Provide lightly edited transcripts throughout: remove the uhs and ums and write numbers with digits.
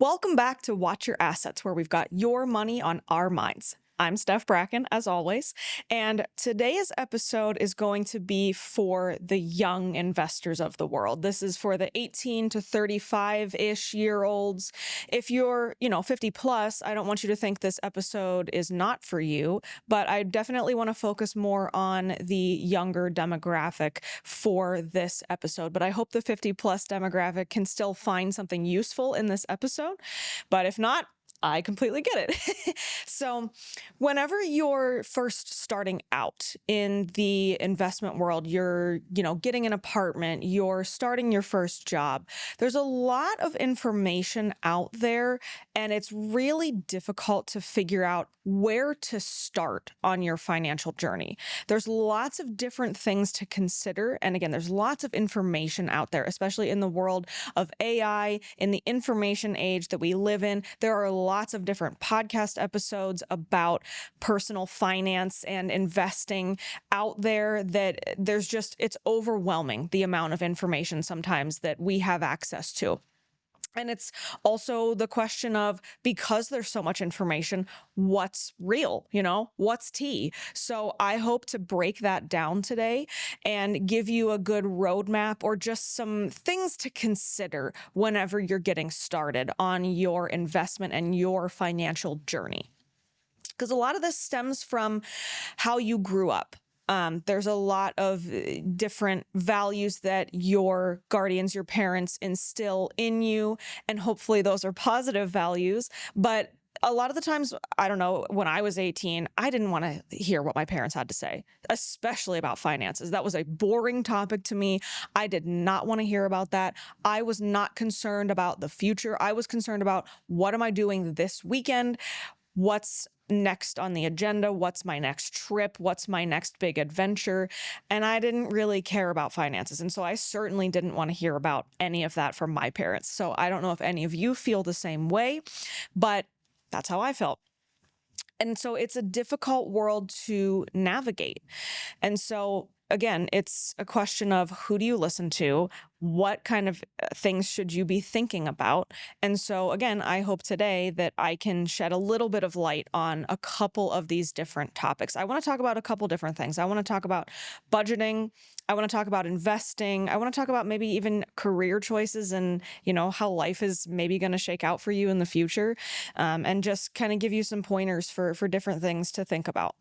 Welcome back to Watch Your Assets, where we've got your money on our minds. I'm Steph Bracken, as always, and today's episode is going to be for the young investors of the world. This is for the 18 to 35-ish year olds. If you're, 50 plus, I don't want you to think this episode is not for you, but I definitely want to focus more on the younger demographic for this episode. But I hope the 50 plus demographic can still find something useful in this episode. But if not, I completely get it. So whenever you're first starting out in the investment world, you're, getting an apartment, you're starting your first job, there's a lot of information out there, and it's really difficult to figure out where to start on your financial journey. There's lots of different things to consider. And again, there's lots of information out there, especially in the world of AI, in the information age that we live in. There are lots of different podcast episodes about personal finance and investing out there that it's overwhelming, the amount of information sometimes that we have access to. And it's also the question of, because there's so much information, what's real, what's tea? So I hope to break that down today and give you a good roadmap or just some things to consider whenever you're getting started on your investment and your financial journey. Because a lot of this stems from how you grew up. There's a lot of different values that your guardians, your parents instill in you, and hopefully those are positive values. But a lot of the times, I don't know, when I was 18, I didn't want to hear what my parents had to say, especially about finances. That was a boring topic to me. I did not want to hear about that. I was not concerned about the future. I was concerned about, what am I doing this weekend? What's next on the agenda? What's my next trip? What's my next big adventure? And I didn't really care about finances. And so I certainly didn't want to hear about any of that from my parents. So I don't know if any of you feel the same way, but that's how I felt. And so it's a difficult world to navigate. And so again, it's a question of, who do you listen to? What kind of things should you be thinking about? And so again, I hope today that I can shed a little bit of light on a couple of these different topics. I want to talk about a couple different things. I want to talk about budgeting. I want to talk about investing. I want to talk about maybe even career choices and, how life is maybe going to shake out for you in the future, and just kind of give you some pointers for different things to think about.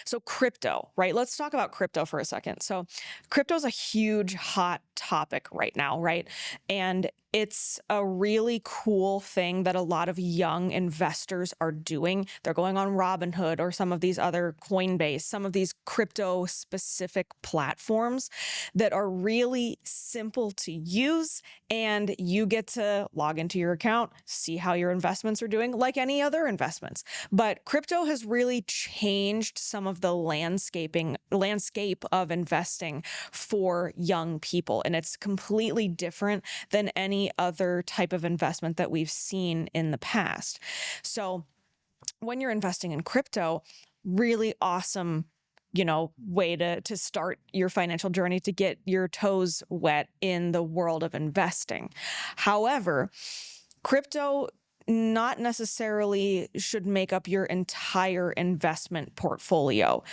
So crypto, right? Let's talk about crypto for a second. So crypto is a huge hot topic right now, right? And it's a really cool thing that a lot of young investors are doing. They're going on Robinhood or some of these other Coinbase, some of these crypto specific platforms that are really simple to use. And you get to log into your account, see how your investments are doing, like any other investments. But crypto has really changed some of the landscape of investing for young people. And it's completely different than any other type of investment that we've seen in the past. So when you're investing in crypto, really awesome, way to start your financial journey, to get your toes wet in the world of investing. However, crypto not necessarily should make up your entire investment portfolio.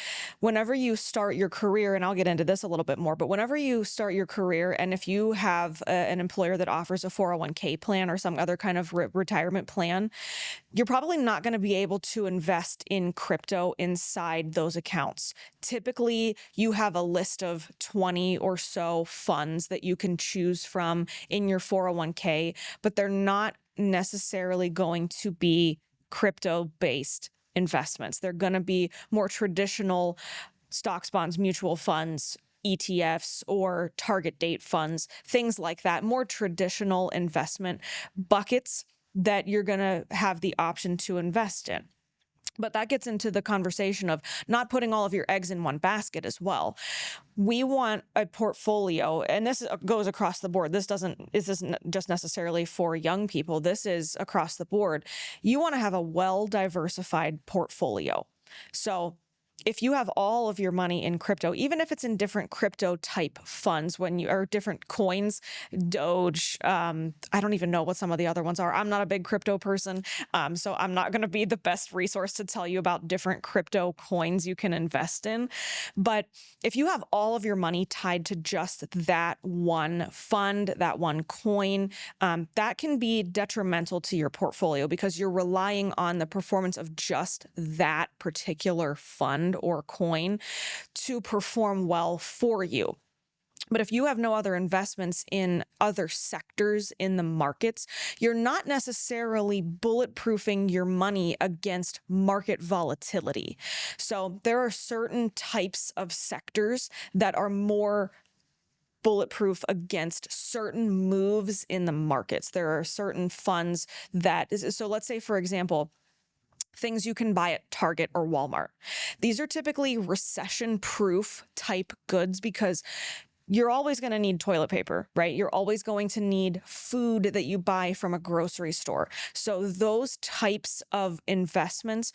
Whenever you start your career, and I'll get into this a little bit more, but whenever you start your career, and if you have an employer that offers a 401k plan or some other kind of retirement plan, you're probably not going to be able to invest in crypto inside those accounts. Typically, you have a list of 20 or so funds that you can choose from in your 401k, but they're not necessarily going to be crypto-based investments. They're going to be more traditional stocks, bonds, mutual funds, ETFs, or target date funds, things like that, more traditional investment buckets that you're going to have the option to invest in. But that gets into the conversation of not putting all of your eggs in one basket as well. We want a portfolio, and this goes across the board. This isn't just necessarily for young people. This is across the board. You want to have a well-diversified portfolio. So if you have all of your money in crypto, even if it's in different crypto type funds, or different coins, Doge, I don't even know what some of the other ones are. I'm not a big crypto person, so I'm not going to be the best resource to tell you about different crypto coins you can invest in. But if you have all of your money tied to just that one fund, that one coin, that can be detrimental to your portfolio because you're relying on the performance of just that particular fund or coin to perform well for you. But if you have no other investments in other sectors in the markets, you're not necessarily bulletproofing your money against market volatility. So there are certain types of sectors that are more bulletproof against certain moves in the markets. There are certain funds so let's say, for example, things you can buy at Target or Walmart. These are typically recession-proof type goods because you're always going to need toilet paper, right? You're always going to need food that you buy from a grocery store. So those types of investments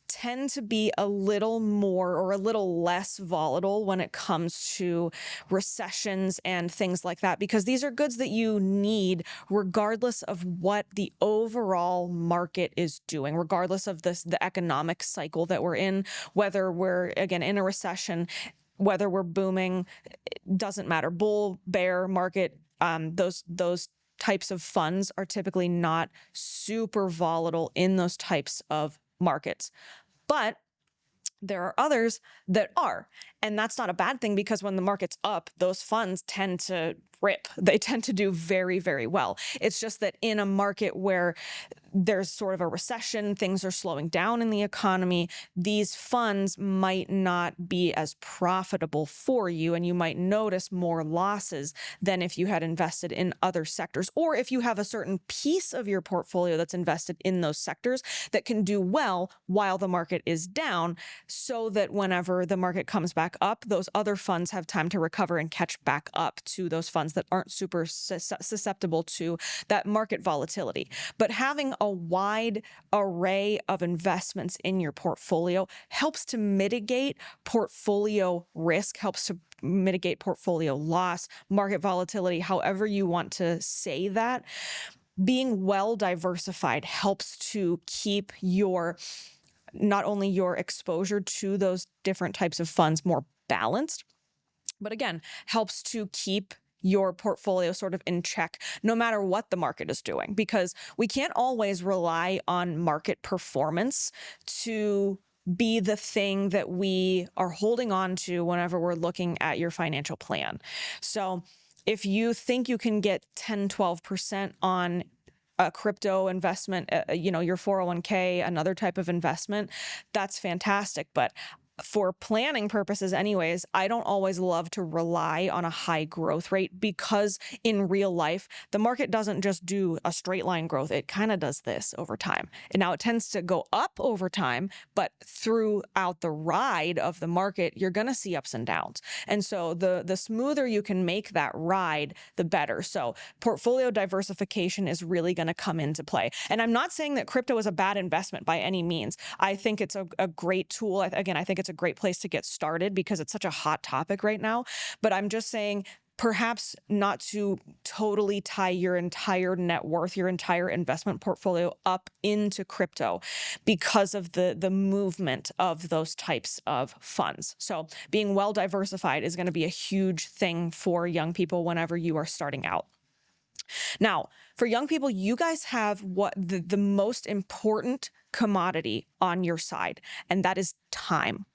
tend to be a little more or a little less volatile when it comes to recessions and things like that, because these are goods that you need regardless of what the overall market is doing, regardless of the economic cycle that we're in, whether we're, again, in a recession, whether we're booming, it doesn't matter. Bull, bear market, those types of funds are typically not super volatile in those types of markets. But there are others that are. And that's not a bad thing because when the market's up, those funds tend to rip. They tend to do very, very well. It's just that in a market where there's sort of a recession, things are slowing down in the economy, these funds might not be as profitable for you, and you might notice more losses than if you had invested in other sectors, or if you have a certain piece of your portfolio that's invested in those sectors that can do well while the market is down, so that whenever the market comes back up, those other funds have time to recover and catch back up to those funds that aren't super susceptible to that market volatility. But having a wide array of investments in your portfolio helps to mitigate portfolio risk, helps to mitigate portfolio loss, market volatility, however you want to say that. Being well diversified helps to keep not only your exposure to those different types of funds more balanced, but again, helps to keep your portfolio sort of in check no matter what the market is doing, because we can't always rely on market performance to be the thing that we are holding on to whenever we're looking at your financial plan. So if you think you can get 10, 12% on a crypto investment, your 401k, another type of investment, that's fantastic. But for planning purposes anyways, I don't always love to rely on a high growth rate, because in real life, the market doesn't just do a straight line growth. It kind of does this over time. And now it tends to go up over time, but throughout the ride of the market, you're going to see ups and downs. And so the smoother you can make that ride, the better. So portfolio diversification is really going to come into play. And I'm not saying that crypto is a bad investment by any means. I think it's a great tool. Again, I think it's a great place to get started because it's such a hot topic right now. But I'm just saying, perhaps not to totally tie your entire net worth, your entire investment portfolio up into crypto because of the movement of those types of funds. So being well diversified is going to be a huge thing for young people whenever you are starting out. Now, for young people, you guys have what the most important commodity on your side, and that is time.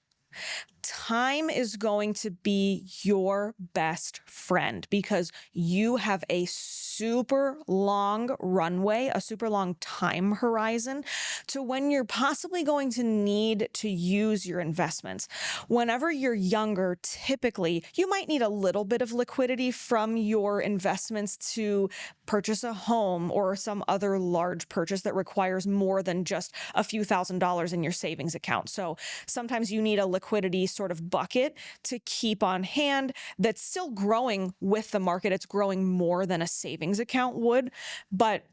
Time is going to be your best friend because you have a super long runway, a super long time horizon to when you're possibly going to need to use your investments. Whenever you're younger, typically you might need a little bit of liquidity from your investments to purchase a home or some other large purchase that requires more than just a few $1,000s in your savings account. So sometimes you need a liquidity sort of bucket to keep on hand that's still growing with the market. It's growing more than a savings account would, but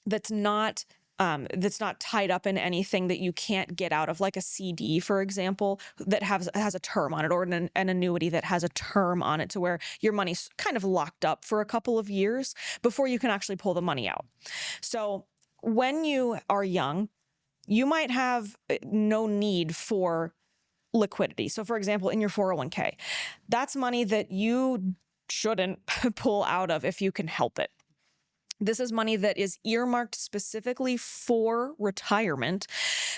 that's not that's not tied up in anything that you can't get out of, like a CD, for example, that has a term on it, or an annuity that has a term on it to where your money's kind of locked up for a couple of years before you can actually pull the money out. So when you are young, you might have no need for liquidity. So for example, in your 401k, that's money that you shouldn't pull out of if you can help it. This is money that is earmarked specifically for retirement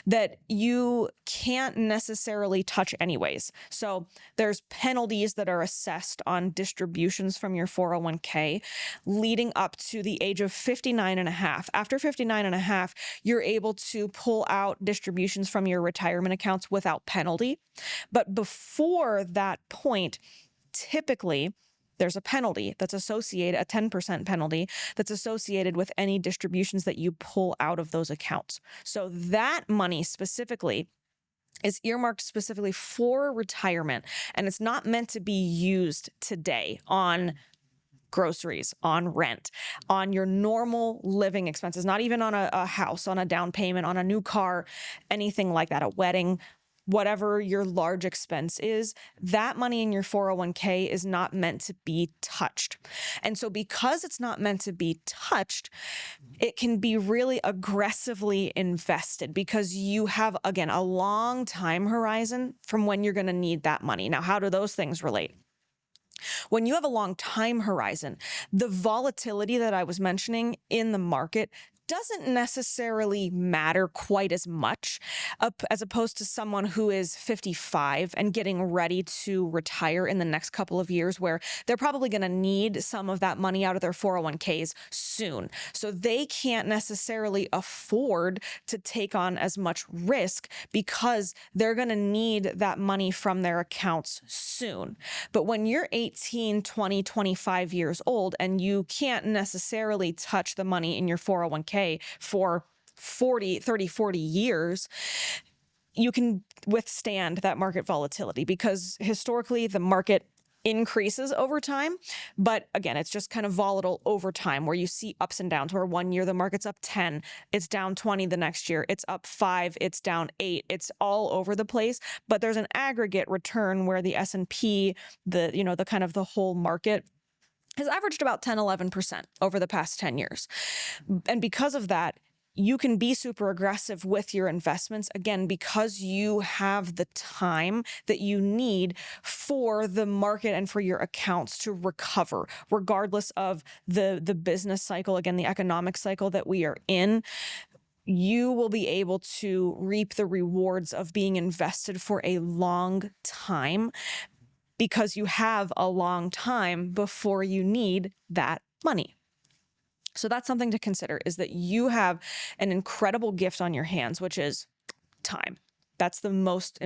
that you can't necessarily touch anyways. So there's penalties that are assessed on distributions from your 401k leading up to the age of 59 and a half. After 59 and a half, you're able to pull out distributions from your retirement accounts without penalty. But before that point, typically, there's a penalty that's associated, a 10% penalty that's associated with any distributions that you pull out of those accounts. So that money specifically is earmarked specifically for retirement, and it's not meant to be used today on groceries, on rent, on your normal living expenses, not even on a house, on a down payment, on a new car, anything like that, a wedding. Whatever your large expense is, that money in your 401k is not meant to be touched. And so because it's not meant to be touched, it can be really aggressively invested because you have, again, a long time horizon from when you're going to need that money. Now, how do those things relate? When you have a long time horizon, the volatility that I was mentioning in the market doesn't necessarily matter quite as much as opposed to someone who is 55 and getting ready to retire in the next couple of years, where they're probably going to need some of that money out of their 401ks soon. So they can't necessarily afford to take on as much risk because they're going to need that money from their accounts soon. But when you're 18, 20, 25 years old and you can't necessarily touch the money in your 401k for 40 years, you can withstand that market volatility because historically the market increases over time. But again, it's just kind of volatile over time where you see ups and downs, where one year the market's up 10, it's down 20 the next year, it's up 5, it's down 8, it's all over the place. But there's an aggregate return where the S&P, the kind of the whole market has averaged about 10, 11% over the past 10 years. And because of that, you can be super aggressive with your investments, again, because you have the time that you need for the market and for your accounts to recover, regardless of the business cycle, again, the economic cycle that we are in. You will be able to reap the rewards of being invested for a long time because you have a long time before you need that money. So that's something to consider, is that you have an incredible gift on your hands, which is time. That's the most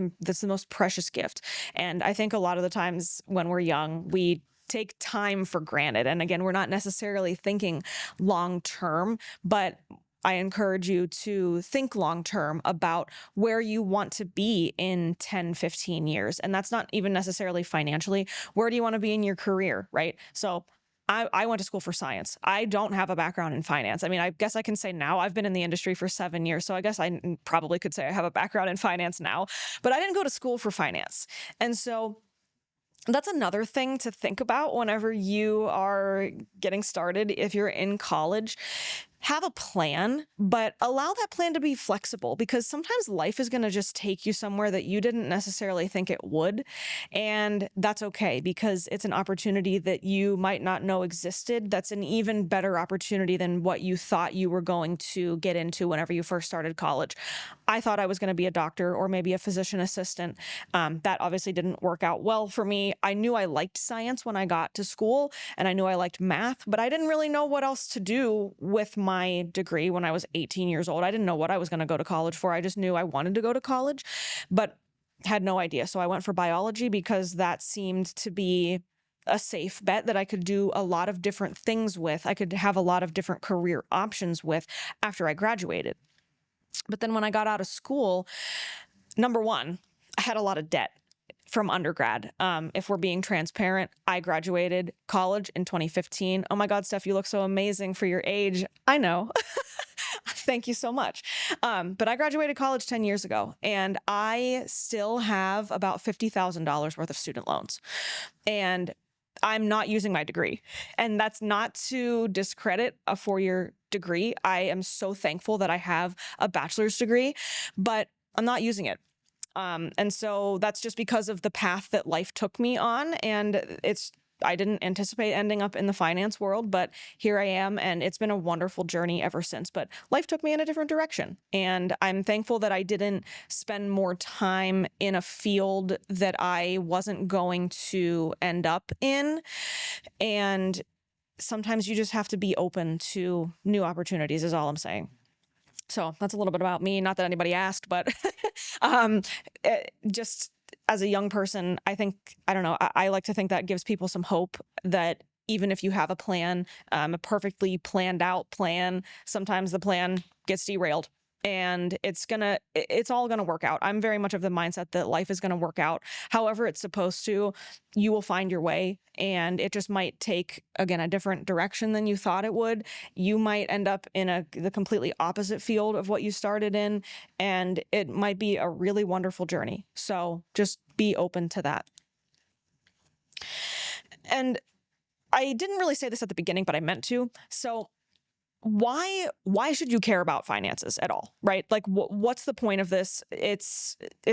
precious gift. And I think a lot of the times when we're young, we take time for granted. And again, we're not necessarily thinking long term, but I encourage you to think long-term about where you want to be in 10, 15 years. And that's not even necessarily financially. Where do you want to be in your career, right? So I went to school for science. I don't have a background in finance. I mean, I guess I can say now I've been in the industry for 7 years. So I guess I probably could say I have a background in finance now, but I didn't go to school for finance. And so that's another thing to think about whenever you are getting started. If you're in college, have a plan, but allow that plan to be flexible, because sometimes life is going to just take you somewhere that you didn't necessarily think it would. And that's okay, because it's an opportunity that you might not know existed. That's an even better opportunity than what you thought you were going to get into whenever you first started college. I thought I was going to be a doctor or maybe a physician assistant. That obviously didn't work out well for me. I knew I liked science when I got to school, and I knew I liked math, but I didn't really know what else to do with my degree when I was 18 years old. I didn't know what I was going to go to college for. I just knew I wanted to go to college, but had no idea. So I went for biology because that seemed to be a safe bet that I could do a lot of different things with. I could have a lot of different career options with after I graduated. But then when I got out of school, number one, I had a lot of debt. from undergrad. If we're being transparent, I graduated college in 2015. Oh my God, Steph, you look so amazing for your age. I know. Thank you so much. But I graduated college 10 years ago, and I still have about $50,000 worth of student loans. And I'm not using my degree. And that's not to discredit a 4-year degree. I am so thankful that I have a bachelor's degree, but I'm not using it. And so that's just because of the path that life took me on. And I didn't anticipate ending up in the finance world, but here I am. And it's been a wonderful journey ever since. But life took me in a different direction. And I'm thankful that I didn't spend more time in a field that I wasn't going to end up in. And sometimes you just have to be open to new opportunities, is all I'm saying. So that's a little bit about me. Not that anybody asked, but just as a young person, I don't know, I like to think that gives people some hope that even if you have a plan, a perfectly planned out plan, sometimes the plan gets derailed. And it's all gonna work out. I'm very much of the mindset that life is gonna work out however it's supposed to. You will find your way, and it just might take, again, a different direction than you thought it would. You might end up in the completely opposite field of what you started in, and it might be a really wonderful journey. So just be open to that. And I didn't really say this at the beginning, but I meant to. So why should you care about finances at all, right? Like what's the point of this? It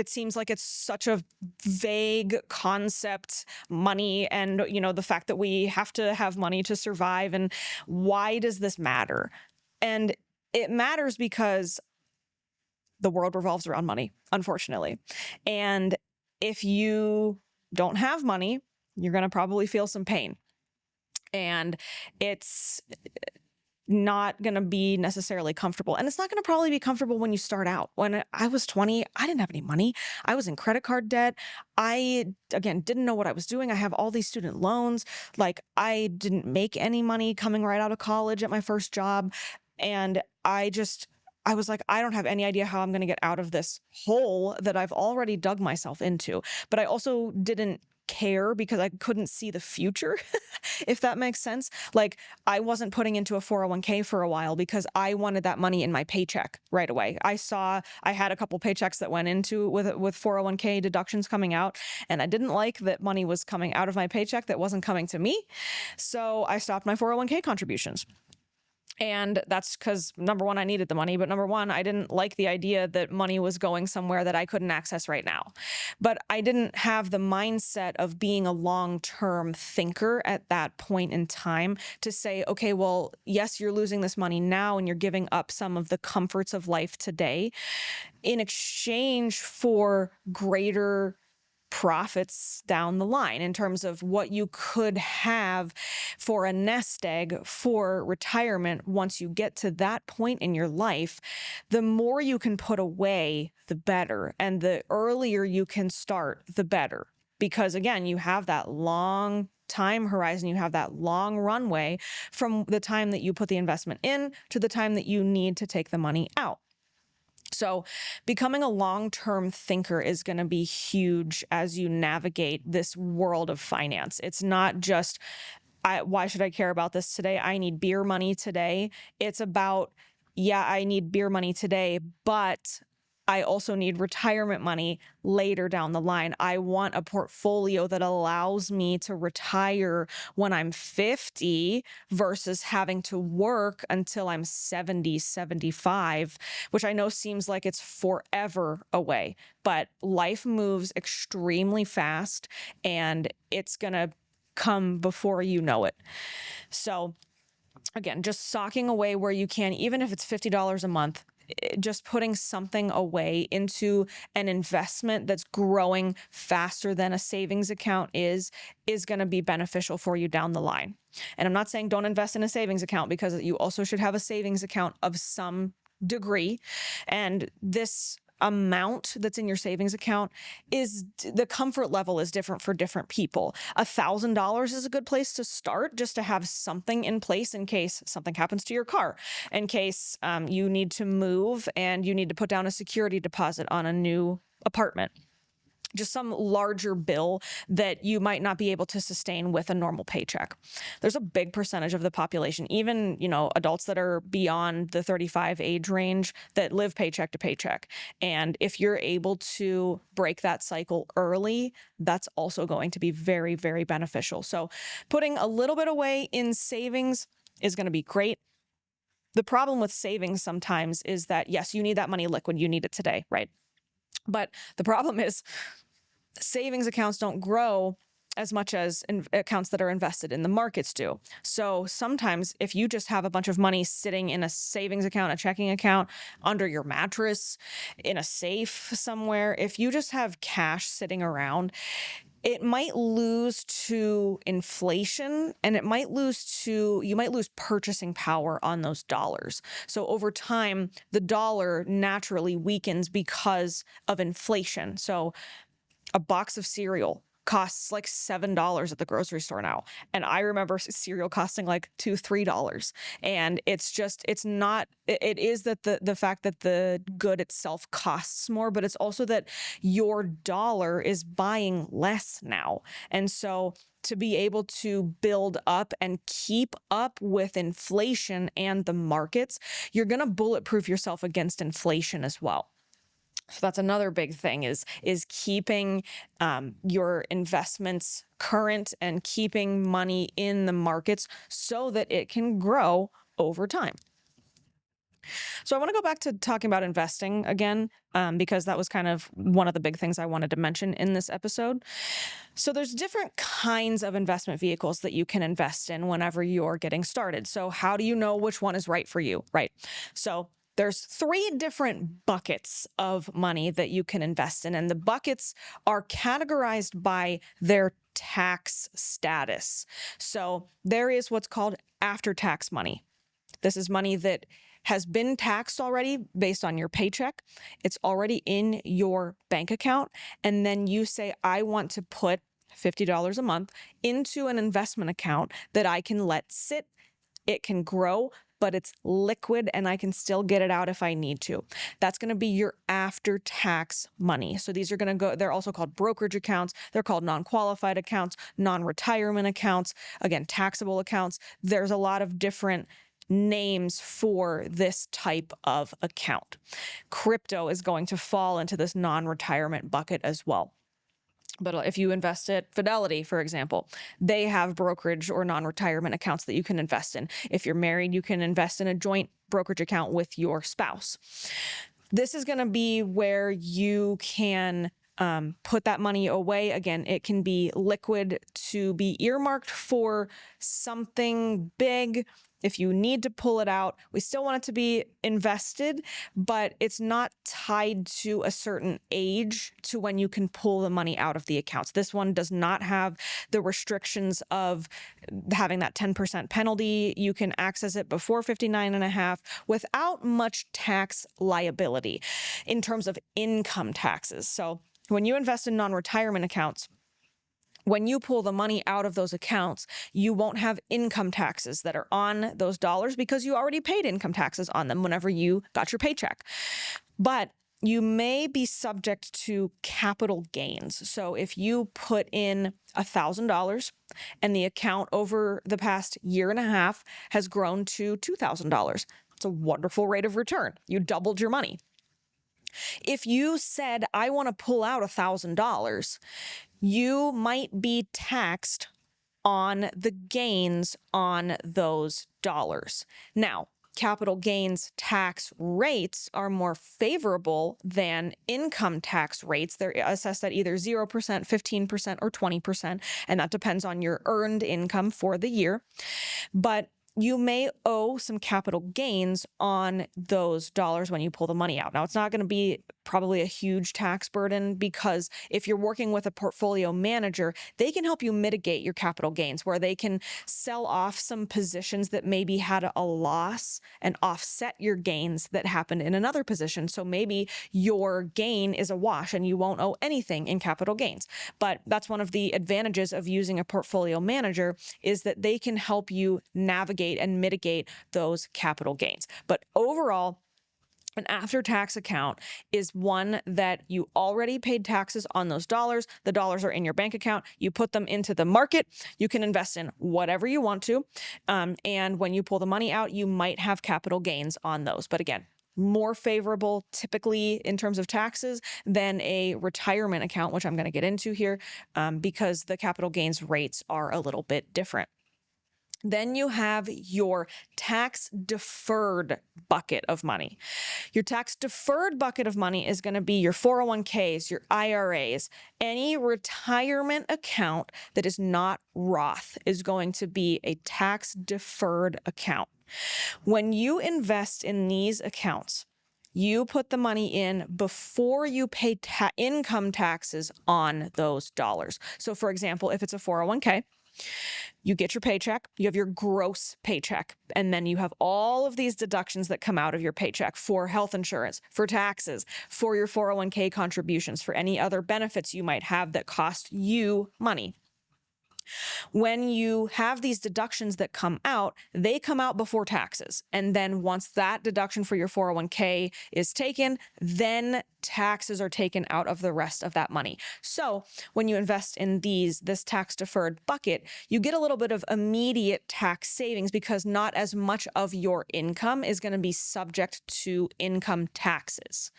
seems like it's such a vague concept, money, and the fact that we have to have money to survive, and why does this matter? And it matters because the world revolves around money, unfortunately. And if you don't have money, you're going to probably feel some pain. And it's not going to be necessarily comfortable. And it's not going to probably be comfortable when you start out. When I was 20, I didn't have any money. I was in credit card debt. I, again, didn't know what I was doing. I have all these student loans. Like, I didn't make any money coming right out of college at my first job. And I was like, I don't have any idea how I'm going to get out of this hole that I've already dug myself into. But I also didn't care because I couldn't see the future, if that makes sense. Like, I wasn't putting into a 401k for a while because I wanted that money in my paycheck right away. I had a couple paychecks that went into with 401k deductions coming out, and I didn't like that money was coming out of my paycheck that wasn't coming to me. So I stopped my 401k contributions. And that's because, number one, I needed the money, but number one, I didn't like the idea that money was going somewhere that I couldn't access right now. But I didn't have the mindset of being a long-term thinker at that point in time to say, okay, well, yes, you're losing this money now and you're giving up some of the comforts of life today in exchange for greater profits down the line in terms of what you could have for a nest egg for retirement. Once you get to that point in your life, the more you can put away, the better. And the earlier you can start, the better. Because again, you have that long time horizon, you have that long runway from the time that you put the investment in to the time that you need to take the money out. So becoming a long-term thinker is going to be huge as you navigate this world of finance. It's not just, why should I care about this today? I need beer money today. It's about, yeah, I need beer money today, but I also need retirement money later down the line. I want a portfolio that allows me to retire when I'm 50 versus having to work until I'm 70, 75, which I know seems like it's forever away, but life moves extremely fast and it's going to come before you know it. So again, just socking away where you can, even if it's $50 a month, just putting something away into an investment that's growing faster than a savings account is going to be beneficial for you down the line. And I'm not saying don't invest in a savings account, because you also should have a savings account of some degree. And this amount that's in your savings account the comfort level is different for different people. $1,000 is a good place to start, just to have something in place in case something happens to your car, in case you need to move and you need to put down a security deposit on a new apartment. just some larger bill that you might not be able to sustain with a normal paycheck. There's a big percentage of the population, even, adults that are beyond the 35 age range, that live paycheck to paycheck. And if you're able to break that cycle early, that's also going to be very, very beneficial. So putting a little bit away in savings is going to be great. The problem with savings sometimes is that, yes, you need that money liquid. You need it today, right? But the problem is savings accounts don't grow as much as accounts that are invested in the markets do. So sometimes if you just have a bunch of money sitting in a savings account, a checking account, under your mattress, in a safe somewhere, if you just have cash sitting around, it might lose to inflation, and you might lose purchasing power on those dollars. So over time, the dollar naturally weakens because of inflation. So a box of cereal costs like $7 at the grocery store now. And I remember cereal costing like $2, $3. And it is that the fact that the good itself costs more, but it's also that your dollar is buying less now. And so to be able to build up and keep up with inflation and the markets, you're going to bulletproof yourself against inflation as well. So that's another big thing is keeping your investments current and keeping money in the markets so that it can grow over time. So I want to go back to talking about investing again, because that was kind of one of the big things I wanted to mention in this episode. So there's different kinds of investment vehicles that you can invest in whenever you're getting started. So how do you know which one is right for you, right? So there's 3 different buckets of money that you can invest in, and the buckets are categorized by their tax status. So there is what's called after-tax money. This is money that has been taxed already based on your paycheck. It's already in your bank account, and then you say, I want to put $50 a month into an investment account that I can let sit. It can grow, but it's liquid and I can still get it out if I need to. That's going to be your after-tax money. So these are going to go, they're also called brokerage accounts. They're called non-qualified accounts, non-retirement accounts, again, taxable accounts. There's a lot of different names for this type of account. Crypto is going to fall into this non-retirement bucket as well. But if you invest at Fidelity, for example, they have brokerage or non-retirement accounts that you can invest in. If you're married, you can invest in a joint brokerage account with your spouse. This is going to be where you can put that money away. Again, it can be liquid to be earmarked for something big. If you need to pull it out, we still want it to be invested, but it's not tied to a certain age to when you can pull the money out of the accounts. This one does not have the restrictions of having that 10% penalty. You can access it before 59 and a half without much tax liability in terms of income taxes. So when you invest in non-retirement accounts, when you pull the money out of those accounts, you won't have income taxes that are on those dollars because you already paid income taxes on them whenever you got your paycheck. But you may be subject to capital gains. So if you put in $1,000 and the account over the past year and a half has grown to $2,000, it's a wonderful rate of return. You doubled your money. If you said, I want to pull out $1,000, you might be taxed on the gains on those dollars. Now, capital gains tax rates are more favorable than income tax rates. They're assessed at either 0%, 15%, or 20%, and that depends on your earned income for the year. But you may owe some capital gains on those dollars when you pull the money out. Now, it's not going to be probably a huge tax burden because if you're working with a portfolio manager, they can help you mitigate your capital gains where they can sell off some positions that maybe had a loss and offset your gains that happened in another position. So maybe your gain is a wash and you won't owe anything in capital gains. But that's one of the advantages of using a portfolio manager is that they can help you navigate and mitigate those capital gains. But overall, An after-tax account is one that you already paid taxes on those dollars. The dollars are in your bank account. You put them into the market. You can invest in whatever you want to. And when you pull the money out, you might have capital gains on those. But again, more favorable typically in terms of taxes than a retirement account, which I'm going to get into here, because the capital gains rates are a little bit different. Then you have your tax deferred bucket of money. Your tax deferred bucket of money is going to be your 401ks, your IRAs, any retirement account that is not Roth is going to be a tax deferred account. When you invest in these accounts, you put the money in before you pay income taxes on those dollars. So for example, if it's a 401k, you get your paycheck, you have your gross paycheck, and then you have all of these deductions that come out of your paycheck for health insurance, for taxes, for your 401k contributions, for any other benefits you might have that cost you money. When you have these deductions that come out, they come out before taxes. And then once that deduction for your 401k is taken, then taxes are taken out of the rest of that money. So when you invest in this tax deferred bucket, you get a little bit of immediate tax savings because not as much of your income is going to be subject to income taxes.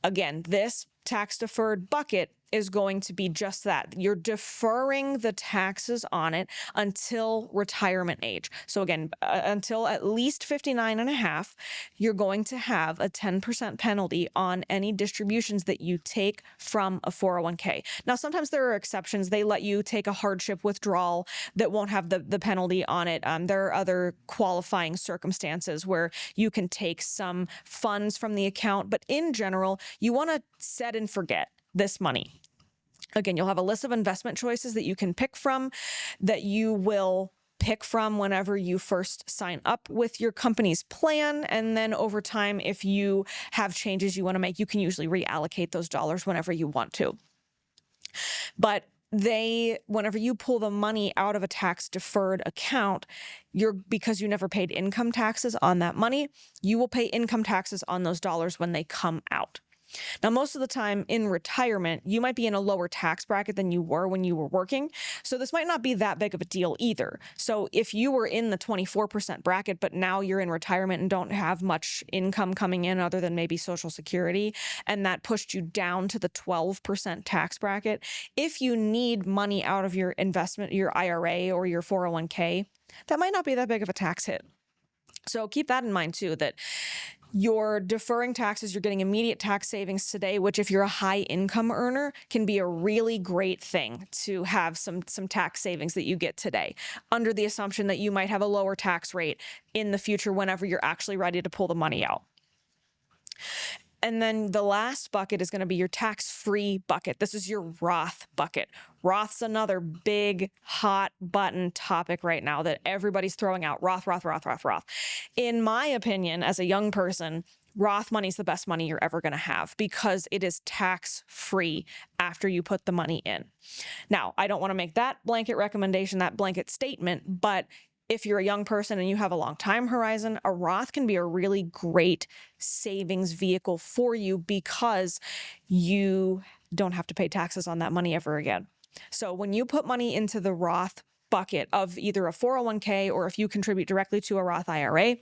Again, this tax deferred bucket is going to be just that. You're deferring the taxes on it until retirement age. So again, until at least 59 and a half, you're going to have a 10% penalty on any distributions that you take from a 401k. Now, sometimes there are exceptions. They let you take a hardship withdrawal that won't have the penalty on it. There are other qualifying circumstances where you can take some funds from the account, but in general, you want to set and forget this money. Again, you'll have a list of investment choices that you can pick from, that you will pick from whenever you first sign up with your company's plan. And then over time, if you have changes you want to make, you can usually reallocate those dollars whenever you want to. But whenever you pull the money out of a tax deferred account, because you never paid income taxes on that money, you will pay income taxes on those dollars when they come out. Now, most of the time in retirement, you might be in a lower tax bracket than you were when you were working. So this might not be that big of a deal either. So if you were in the 24% bracket, but now you're in retirement and don't have much income coming in other than maybe Social Security, and that pushed you down to the 12% tax bracket, if you need money out of your investment, your IRA or your 401k, that might not be that big of a tax hit. So keep that in mind too, that you're deferring taxes, you're getting immediate tax savings today, which if you're a high income earner can be a really great thing to have some tax savings that you get today, under the assumption that you might have a lower tax rate in the future whenever you're actually ready to pull the money out. And then the last bucket is going to be your tax-free bucket. This is your Roth bucket. Roth's another big hot button topic right now that everybody's throwing out. Roth, Roth, Roth, Roth, Roth. In my opinion, as a young person, Roth money is the best money you're ever going to have because it is tax-free after you put the money in. Now, I don't want to make that blanket recommendation, that blanket statement, but if you're a young person and you have a long time horizon, a Roth can be a really great savings vehicle for you because you don't have to pay taxes on that money ever again. So when you put money into the Roth bucket of either a 401k or if you contribute directly to a Roth IRA,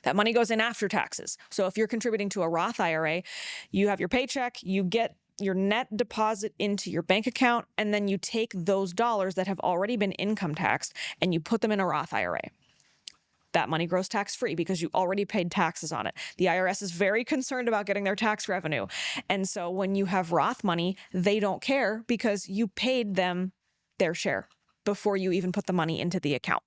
that money goes in after taxes. So if you're contributing to a Roth IRA, you have your paycheck, you get your net deposit into your bank account, and then you take those dollars that have already been income taxed and you put them in a Roth IRA. That money grows tax-free because you already paid taxes on it. The IRS is very concerned about getting their tax revenue. And so when you have Roth money, they don't care because you paid them their share before you even put the money into the account.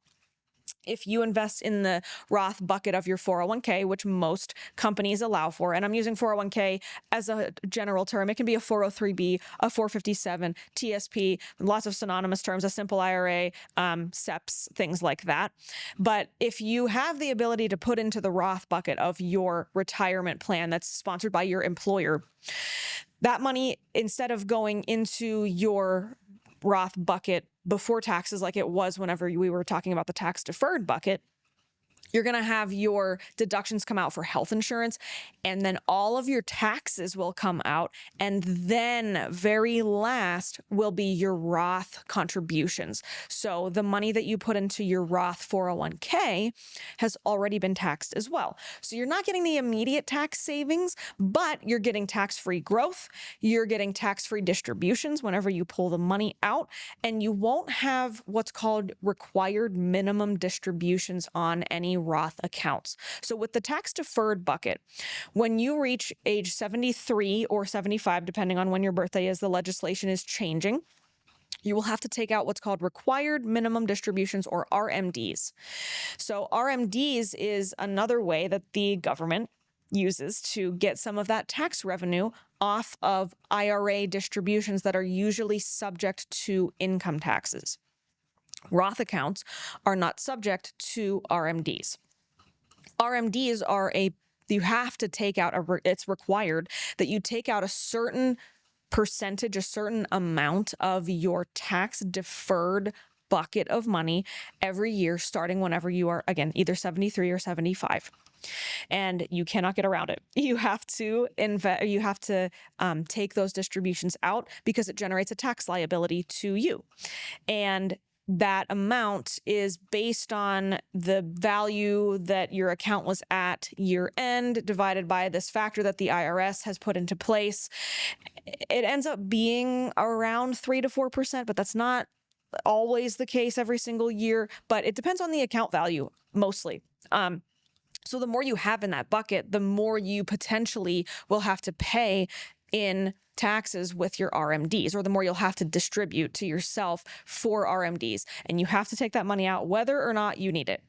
If you invest in the Roth bucket of your 401k, which most companies allow for, and I'm using 401k as a general term, it can be a 403b, a 457, TSP, lots of synonymous terms, a simple IRA, SEPs, things like that. But if you have the ability to put into the Roth bucket of your retirement plan that's sponsored by your employer, that money, instead of going into your Roth bucket before taxes like it was whenever we were talking about the tax deferred bucket, You're going to have your deductions come out for health insurance, and then all of your taxes will come out. And then very last will be your Roth contributions. So the money that you put into your Roth 401k has already been taxed as well. So you're not getting the immediate tax savings, but you're getting tax-free growth. You're getting tax-free distributions whenever you pull the money out, and you won't have what's called required minimum distributions on any Roth accounts. So with the tax deferred bucket, when you reach age 73 or 75, depending on when your birthday is, the legislation is changing. You will have to take out what's called required minimum distributions, or RMDs. So RMDs is another way that the government uses to get some of that tax revenue off of IRA distributions that are usually subject to income taxes. Roth accounts are not subject to RMDs. RMDs are you have to take out it's required that you take out a certain percentage, a certain amount of your tax deferred bucket of money every year, starting whenever you are, again, either 73 or 75. And you cannot get around it. You have to take those distributions out because it generates a tax liability to you. And that amount is based on the value that your account was at year end divided by this factor that the IRS has put into place. It ends up being around 3 to 4%, but that's not always the case every single year, but it depends on the account value mostly. So the more you have in that bucket, the more you potentially will have to pay in taxes with your RMDs, or the more you'll have to distribute to yourself for RMDs. And you have to take that money out whether or not you need it.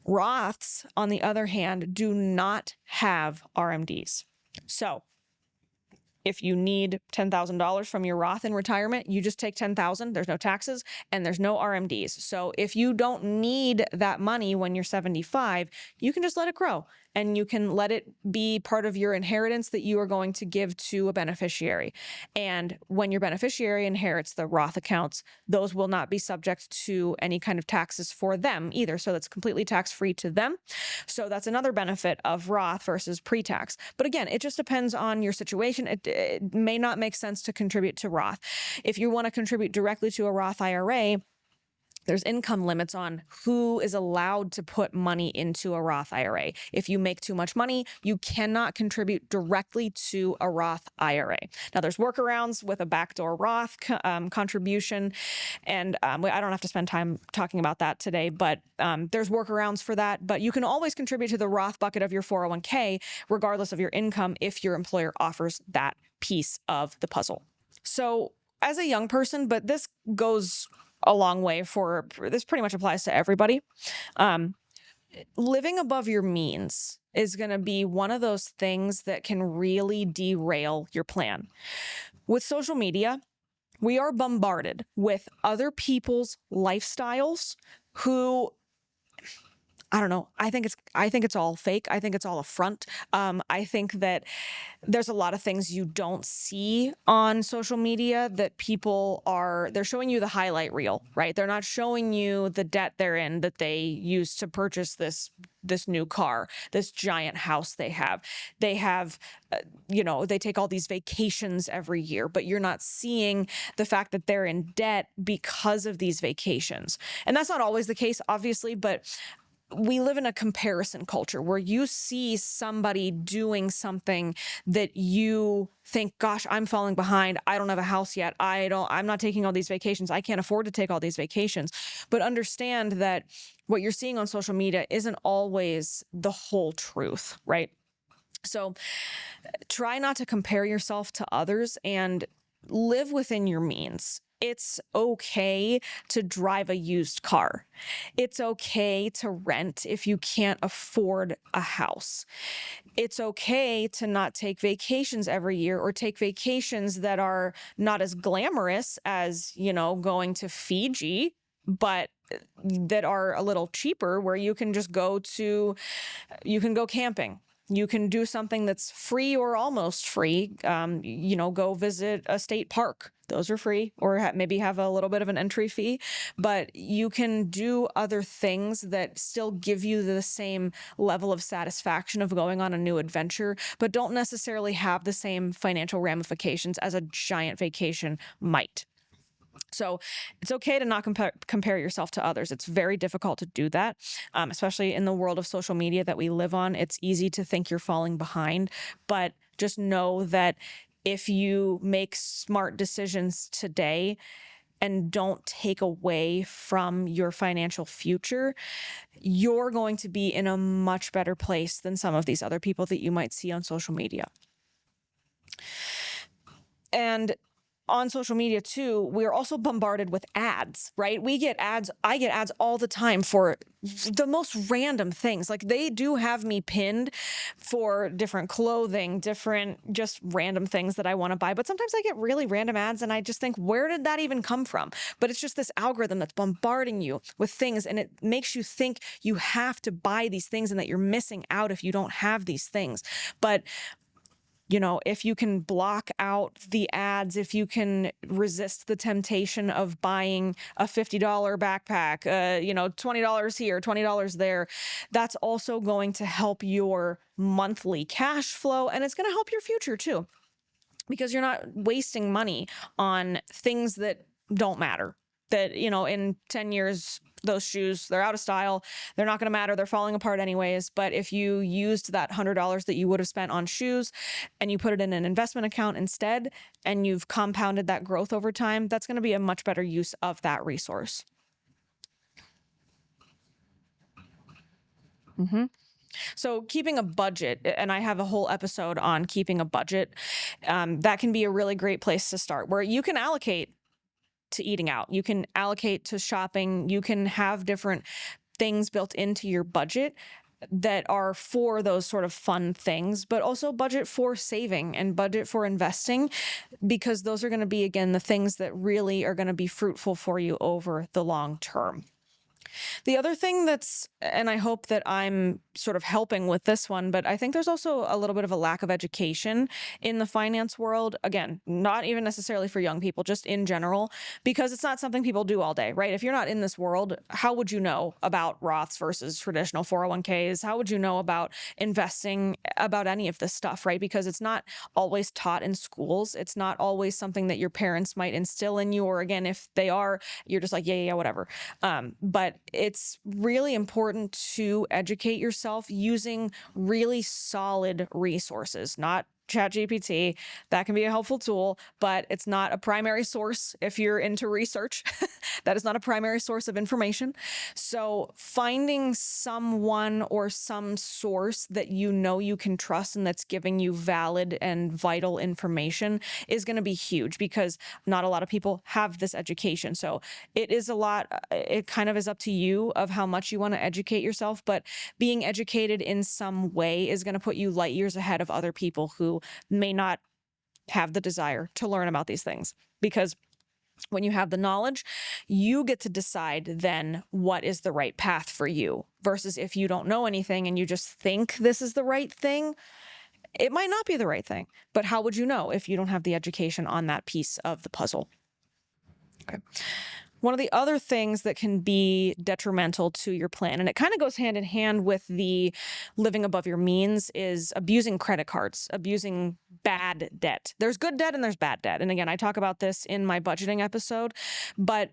Roths, on the other hand, do not have RMDs. So if you need $10,000 from your Roth in retirement, you just take $10,000. There's no taxes and there's no RMDs. So if you don't need that money when you're 75, you can just let it grow and you can let it be part of your inheritance that you are going to give to a beneficiary. And when your beneficiary inherits the Roth accounts, those will not be subject to any kind of taxes for them either. So that's completely tax-free to them. So that's another benefit of Roth versus pre-tax. But again, it just depends on your situation. It may not make sense to contribute to Roth. If you want to contribute directly to a Roth IRA, there's income limits on who is allowed to put money into a Roth IRA. If you make too much money, you cannot contribute directly to a Roth IRA. Now, there's workarounds with a backdoor Roth contribution, and I don't have to spend time talking about that today, but there's workarounds for that. But you can always contribute to the Roth bucket of your 401k, regardless of your income, if your employer offers that piece of the puzzle. So as a young person, but this goes a long way this pretty much applies to everybody. Living above your means is going to be one of those things that can really derail your plan. With social media, we are bombarded with other people's lifestyles who, I don't know. I think it's all fake. I think it's all a front. I think that there's a lot of things you don't see on social media that they're showing you the highlight reel, right? They're not showing you the debt they're in that they used to purchase this new car, this giant house they have. They have, they take all these vacations every year, but you're not seeing the fact that they're in debt because of these vacations. And that's not always the case, obviously, but we live in a comparison culture where you see somebody doing something that you think, gosh, I'm falling behind. I don't have a house yet. I'm not taking all these vacations. I can't afford to take all these vacations. But understand that what you're seeing on social media isn't always the whole truth, right? So try not to compare yourself to others and live within your means. It's okay to drive a used car. It's okay to rent if you can't afford a house. It's okay to not take vacations every year, or take vacations that are not as glamorous as, going to Fiji, but that are a little cheaper, where you can go camping. You can do something that's free or almost free. Go visit a state park. Those are free, or maybe have a little bit of an entry fee. But you can do other things that still give you the same level of satisfaction of going on a new adventure, but don't necessarily have the same financial ramifications as a giant vacation might. So it's okay to not compare yourself to others. It's very difficult to do that, especially in the world of social media that we live on. It's easy to think you're falling behind, but just know that if you make smart decisions today and don't take away from your financial future, you're going to be in a much better place than some of these other people that you might see on social media. And on social media too, we're also bombarded with ads, right? We get ads. I get ads all the time for the most random things. Like, they do have me pinned for different clothing, different just random things that I want to buy. But sometimes I get really random ads and I just think, where did that even come from? But it's just this algorithm that's bombarding you with things, and it makes you think you have to buy these things and that you're missing out if you don't have these things. But if you can block out the ads, if you can resist the temptation of buying a $50 backpack, $20 here, $20 there, that's also going to help your monthly cash flow, and it's going to help your future too, because you're not wasting money on things that don't matter. That, in 10 years, those shoes, they're out of style. They're not going to matter. They're falling apart anyways. But if you used that $100 that you would have spent on shoes and you put it in an investment account instead, and you've compounded that growth over time, that's going to be a much better use of that resource. So keeping a budget, and I have a whole episode on keeping a budget, that can be a really great place to start, where you can allocate to eating out. You can allocate to shopping. You can have different things built into your budget that are for those sort of fun things, but also budget for saving and budget for investing, because those are going to be, again, the things that really are going to be fruitful for you over the long term. The other thing and I hope that I'm sort of helping with this one, but I think there's also a little bit of a lack of education in the finance world. Again, not even necessarily for young people, just in general, because it's not something people do all day, right? If you're not in this world, how would you know about Roths versus traditional 401ks? How would you know about investing, about any of this stuff, right? Because it's not always taught in schools. It's not always something that your parents might instill in you, or again, if they are, you're just like, yeah, whatever. But it's really important to educate yourself using really solid resources, not ChatGPT. That can be a helpful tool, but it's not a primary source if you're into research. That is not a primary source of information. So finding someone or some source that you can trust and that's giving you valid and vital information is going to be huge, because not a lot of people have this education. So it kind of is up to you of how much you want to educate yourself, but being educated in some way is going to put you light years ahead of other people who may not have the desire to learn about these things. Because when you have the knowledge, you get to decide then what is the right path for you, versus if you don't know anything and you just think this is the right thing, it might not be the right thing. But how would you know if you don't have the education on that piece of the puzzle? Okay. One of the other things that can be detrimental to your plan, and it kind of goes hand in hand with the living above your means, is abusing credit cards, abusing bad debt. There's good debt and there's bad debt. And again, I talk about this in my budgeting episode, but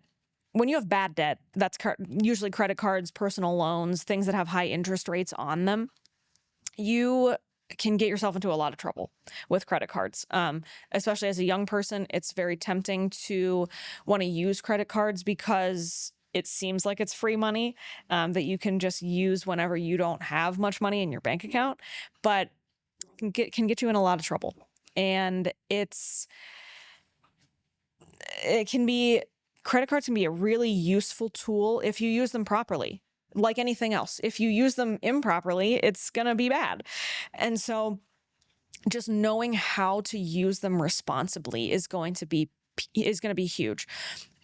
when you have bad debt, that's usually credit cards, personal loans, things that have high interest rates on them, you can get yourself into a lot of trouble with credit cards. Especially as a young person, it's very tempting to want to use credit cards because it seems like it's free money that you can just use whenever you don't have much money in your bank account, but can get you in a lot of trouble. And credit cards can be a really useful tool if you use them properly. Like anything else, if you use them improperly, it's going to be bad. And so just knowing how to use them responsibly is going to be huge.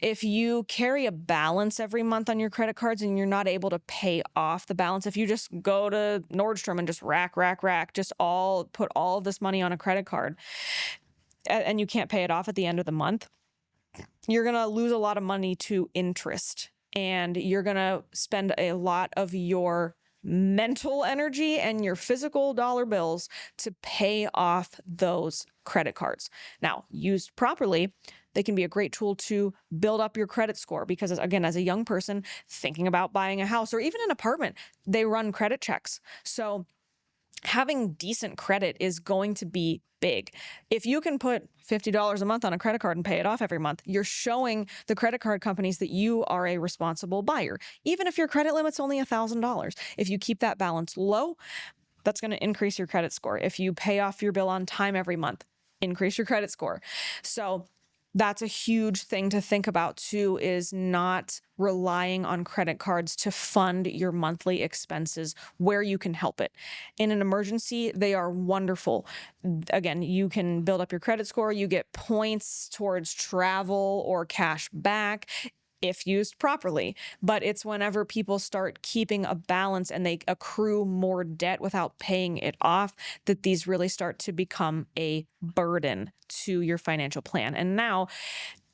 If you carry a balance every month on your credit cards and you're not able to pay off the balance, if you just go to Nordstrom and just rack, just put all of this money on a credit card and you can't pay it off at the end of the month, you're going to lose a lot of money to interest, and you're going to spend a lot of your mental energy and your physical dollar bills to pay off those credit cards. Now, used properly, they can be a great tool to build up your credit score because, again, as a young person thinking about buying a house or even an apartment, they run credit checks. So having decent credit is going to be big. If you can put $50 a month on a credit card and pay it off every month, you're showing the credit card companies that you are a responsible buyer, even if your credit limit's only $1,000. If you keep that balance low, that's going to increase your credit score. If you pay off your bill on time every month, increase your credit score. So that's a huge thing to think about too, is not relying on credit cards to fund your monthly expenses where you can help it. In an emergency, they are wonderful. Again, you can build up your credit score. You get points towards travel or cash back if used properly. But it's whenever people start keeping a balance and they accrue more debt without paying it off that these really start to become a burden to your financial plan. And now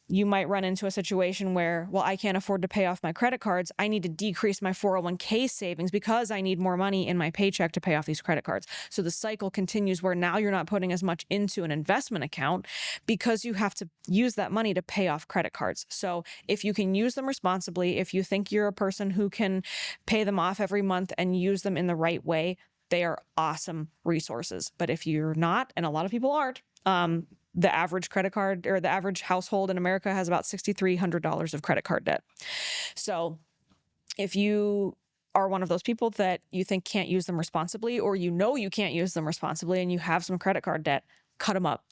you might run into a situation where, well, I can't afford to pay off my credit cards. I need to decrease my 401k savings because I need more money in my paycheck to pay off these credit cards. So the cycle continues where now you're not putting as much into an investment account because you have to use that money to pay off credit cards. So if you can use them responsibly, if you think you're a person who can pay them off every month and use them in the right way, they are awesome resources. But if you're not, and a lot of people aren't, the average credit card or the average household in America has about $6,300 of credit card debt. So if you are one of those people that you think can't use them responsibly, or you know you can't use them responsibly and you have some credit card debt, cut them up.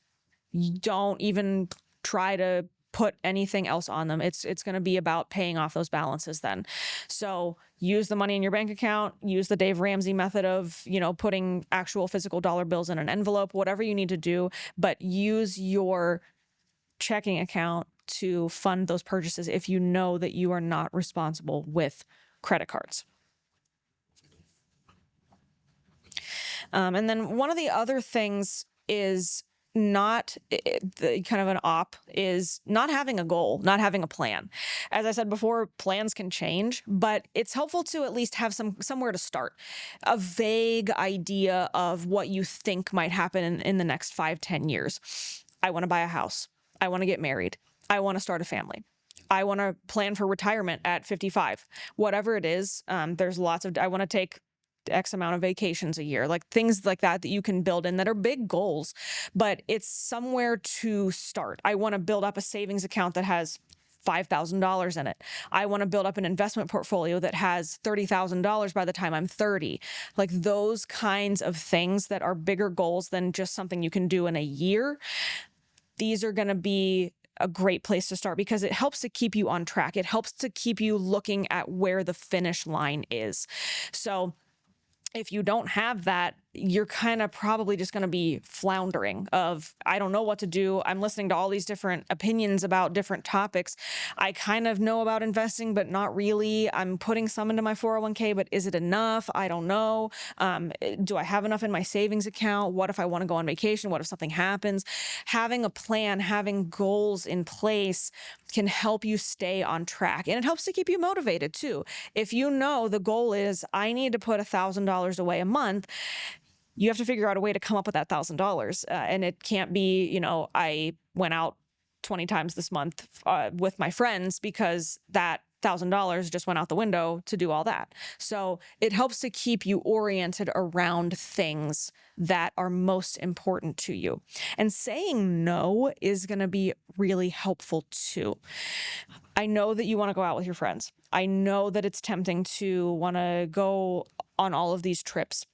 You don't even try to put anything else on them. It's going to be about paying off those balances then. So use the money in your bank account, use the Dave Ramsey method of, putting actual physical dollar bills in an envelope, whatever you need to do, but use your checking account to fund those purchases if you know that you are not responsible with credit cards. And then one of the other things is kind of an op is not having a goal, not having a plan. As I said before, plans can change, but it's helpful to at least have somewhere to start, a vague idea of what you think might happen in the next 5-10 years. I want to buy a house. I want to get married. I want to start a family. I want to plan for retirement at 55. Whatever it is, there's I want to take X amount of vacations a year, like things like that you can build in that are big goals, but it's somewhere to start. I want to build up a savings account that has $5,000 in it. I want to build up an investment portfolio that has $30,000 by the time I'm 30. Like those kinds of things that are bigger goals than just something you can do in a year. These are going to be a great place to start because it helps to keep you on track. It helps to keep you looking at where the finish line is. So if you don't have that, you're kind of probably just going to be floundering of, I don't know what to do. I'm listening to all these different opinions about different topics. I kind of know about investing, but not really. I'm putting some into my 401k, but is it enough? I don't know. Do I have enough in my savings account? What if I want to go on vacation? What if something happens? Having a plan, having goals in place can help you stay on track. And it helps to keep you motivated too. If you know the goal is, I need to put $1,000 away a month, you have to figure out a way to come up with that $1,000. And it can't be, I went out 20 times this month with my friends because that $1,000 just went out the window to do all that. So it helps to keep you oriented around things that are most important to you. And saying no is going to be really helpful too. I know that you want to go out with your friends. I know that it's tempting to want to go on all of these trips.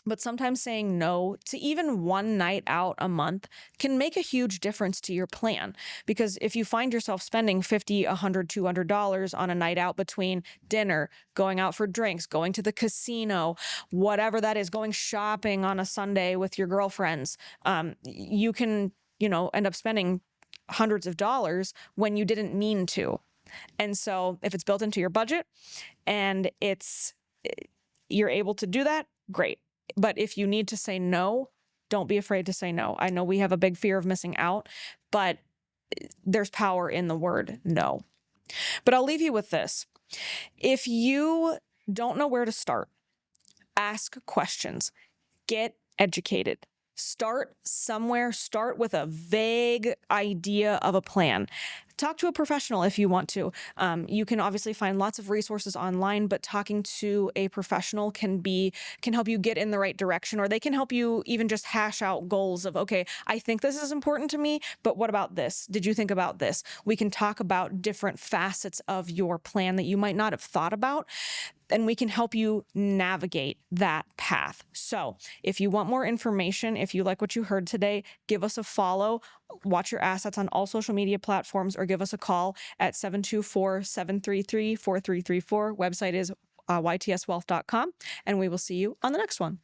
But sometimes saying no to even one night out a month can make a huge difference to your plan. Because if you find yourself spending $50, $100, $200 on a night out between dinner, going out for drinks, going to the casino, whatever that is, going shopping on a Sunday with your girlfriends, you can, end up spending hundreds of dollars when you didn't mean to. And so if it's built into your budget and you're able to do that, great. But if you need to say no, don't be afraid to say no. I know we have a big fear of missing out, but there's power in the word no. But I'll leave you with this. If you don't know where to start, ask questions, get educated. Start somewhere. Start with a vague idea of a plan. Talk to a professional if you want to. You can obviously find lots of resources online, but talking to a professional can help you get in the right direction, or they can help you even just hash out goals of, okay, I think this is important to me, but what about this? Did you think about this? We can talk about different facets of your plan that you might not have thought about, and we can help you navigate that path. So if you want more information, if you like what you heard today, give us a follow, watch your assets on all social media platforms, or give us a call at 724-733-4334. Website is ytswealth.com, and we will see you on the next one.